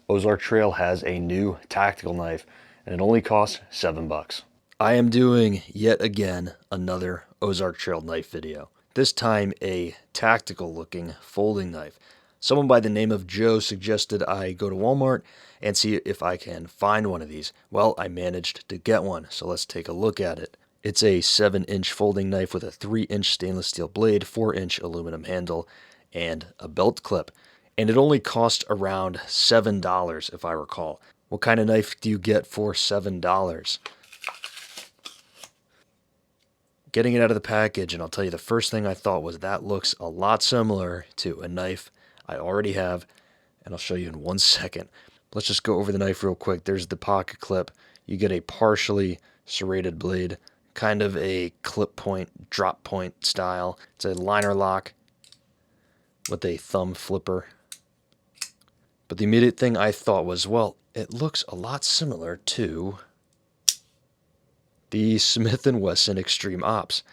Ozark Trail has a new tactical knife, and it only costs $7. I am doing, yet again, another Ozark Trail knife video. This time a tactical looking folding knife. Someone by the name of Joe suggested I go to Walmart and see if I can find one of these. Well, I managed to get one, so let's take a look at it. It's a 7-inch folding knife with a 3-inch stainless steel blade, 4-inch aluminum handle, and a belt clip. And it only cost around $7 if I recall. What kind of knife do you get for $7? Getting it out of the package, and I'll tell you the first thing I thought was that looks a lot similar to a knife I already have, and I'll show you in 1 second. Let's just go over the knife real quick. There's the pocket clip. You get a partially serrated blade, kind of a clip point, drop point style. It's a liner lock with a thumb flipper. But the immediate thing I thought was, well, it looks a lot similar to the Smith & Wesson Extreme Ops.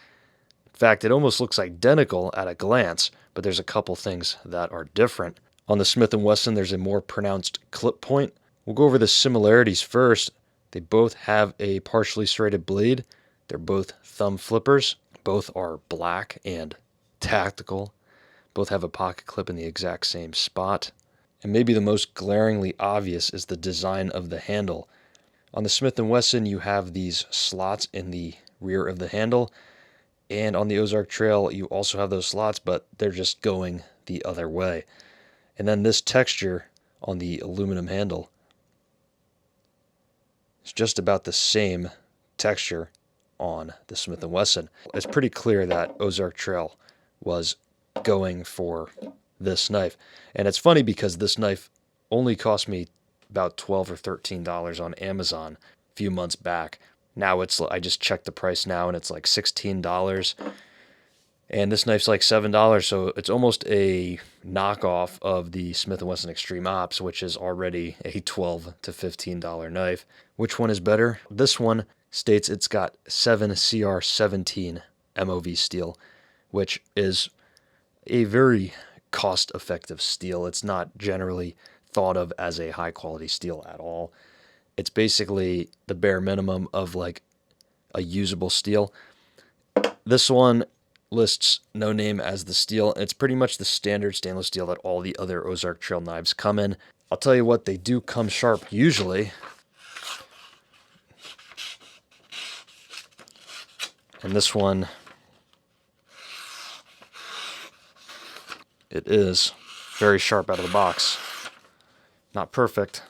In fact, it almost looks identical at a glance, but there's a couple things that are different. On the Smith & Wesson, there's a more pronounced clip point. We'll go over the similarities first. They both have a partially serrated blade. They're both thumb flippers. Both are black and tactical. Both have a pocket clip in the exact same spot. And maybe the most glaringly obvious is the design of the handle. On the Smith & Wesson, you have these slots in the rear of the handle, and on the Ozark Trail, you also have those slots, but they're just going the other way. And then this texture on the aluminum handle is just about the same texture on the Smith & Wesson. It's pretty clear that Ozark Trail was going for this knife. And it's funny because this knife only cost me about $12 or $13 on Amazon a few months back. Now I just checked the price now and it's like $16. And this knife's like $7, so it's almost a knockoff of the Smith & Wesson Extreme Ops, which is already a $12 to $15 knife. Which one is better? This one states it's got 7CR17 MOV steel, which is a very cost-effective steel. It's not generally thought of as a high-quality steel at all. It's basically the bare minimum of like a usable steel. This one lists no name as the steel. It's pretty much the standard stainless steel that all the other Ozark Trail knives come in. I'll tell you what, they do come sharp usually. And this one, it is very sharp out of the box. Not perfect,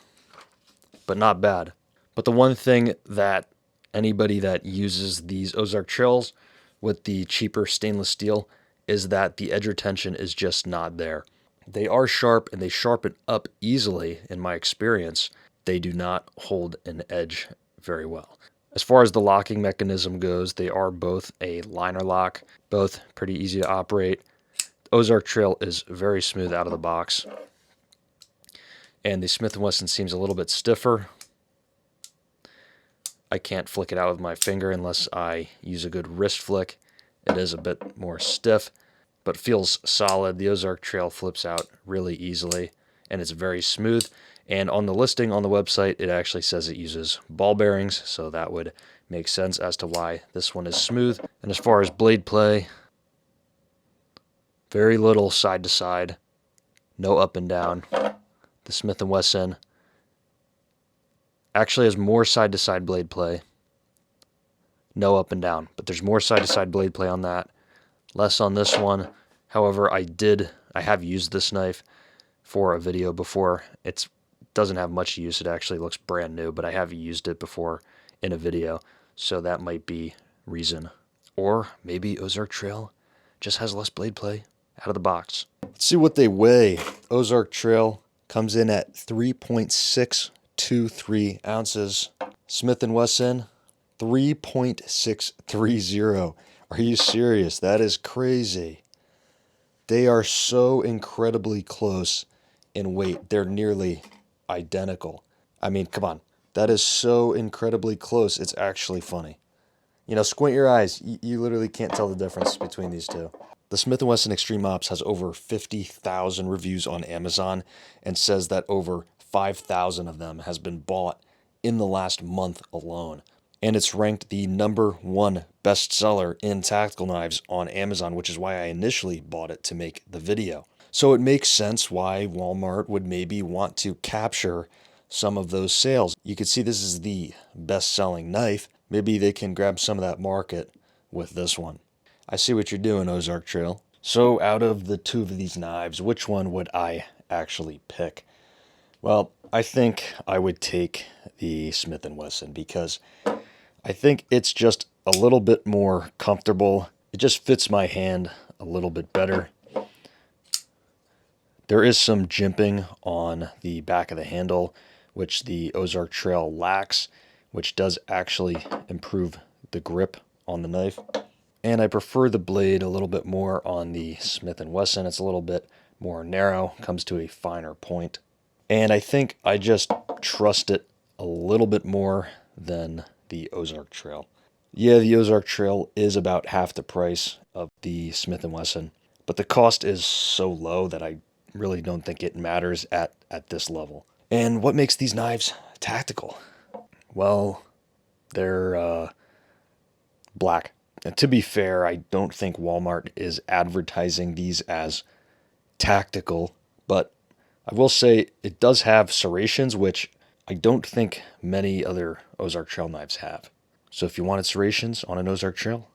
but not bad. But the one thing that anybody that uses these Ozark Trails with the cheaper stainless steel is that the edge retention is just not there. They are sharp and they sharpen up easily in my experience. They do not hold an edge very well. As far as the locking mechanism goes, they are both a liner lock, both pretty easy to operate. Ozark Trail is very smooth out of the box. And the Smith & Wesson seems a little bit stiffer. I can't flick it out with my finger unless I use a good wrist flick. It is a bit more stiff, but feels solid. The Ozark Trail flips out really easily, and it's very smooth. And on the listing on the website, it actually says it uses ball bearings, so that would make sense as to why this one is smooth. And as far as blade play, very little side to side, no up and down. The Smith & Wesson actually has more side-to-side blade play. No up and down, but there's more side-to-side blade play on that. Less on this one. However, I have used this knife for a video before. It doesn't have much use. It actually looks brand new, but I have used it before in a video, so that might be reason. Or maybe Ozark Trail just has less blade play out of the box. Let's see what they weigh. Ozark Trail comes in at 3.623 ounces. Smith & Wesson, 3.630. Are you serious? That is crazy. They are so incredibly close in weight. They're nearly identical. I mean, come on. That is so incredibly close. It's actually funny. You know, squint your eyes. You literally can't tell the difference between these two. The Smith & Wesson Extreme Ops has over 50,000 reviews on Amazon and says that over 5,000 of them has been bought in the last month alone. And it's ranked the #1 bestseller in tactical knives on Amazon, which is why I initially bought it to make the video. So it makes sense why Walmart would maybe want to capture some of those sales. You can see this is the best-selling knife. Maybe they can grab some of that market with this one. I see what you're doing, Ozark Trail. So out of the two of these knives, which one would I actually pick? Well, I think I would take the Smith & Wesson because I think it's just a little bit more comfortable. It just fits my hand a little bit better. There is some jimping on the back of the handle, which the Ozark Trail lacks, which does actually improve the grip on the knife. And I prefer the blade a little bit more on the Smith & Wesson. It's a little bit more narrow, comes to a finer point. And I think I just trust it a little bit more than the Ozark Trail. Yeah, the Ozark Trail is about half the price of the Smith & Wesson, but the cost is so low that I really don't think it matters at this level. And what makes these knives tactical? Well, they're black. And to be fair, I don't think Walmart is advertising these as tactical, but I will say it does have serrations, which I don't think many other Ozark Trail knives have. So if you wanted serrations on an Ozark Trail,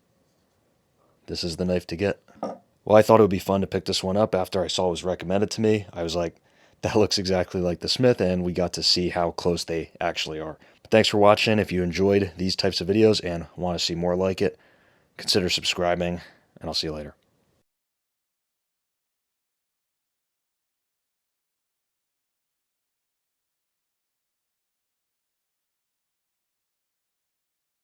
this is the knife to get. Well, I thought it would be fun to pick this one up after I saw it was recommended to me. I was like, that looks exactly like the Smith, and we got to see how close they actually are. But thanks for watching. If you enjoyed these types of videos and want to see more like it, consider subscribing, and I'll see you later.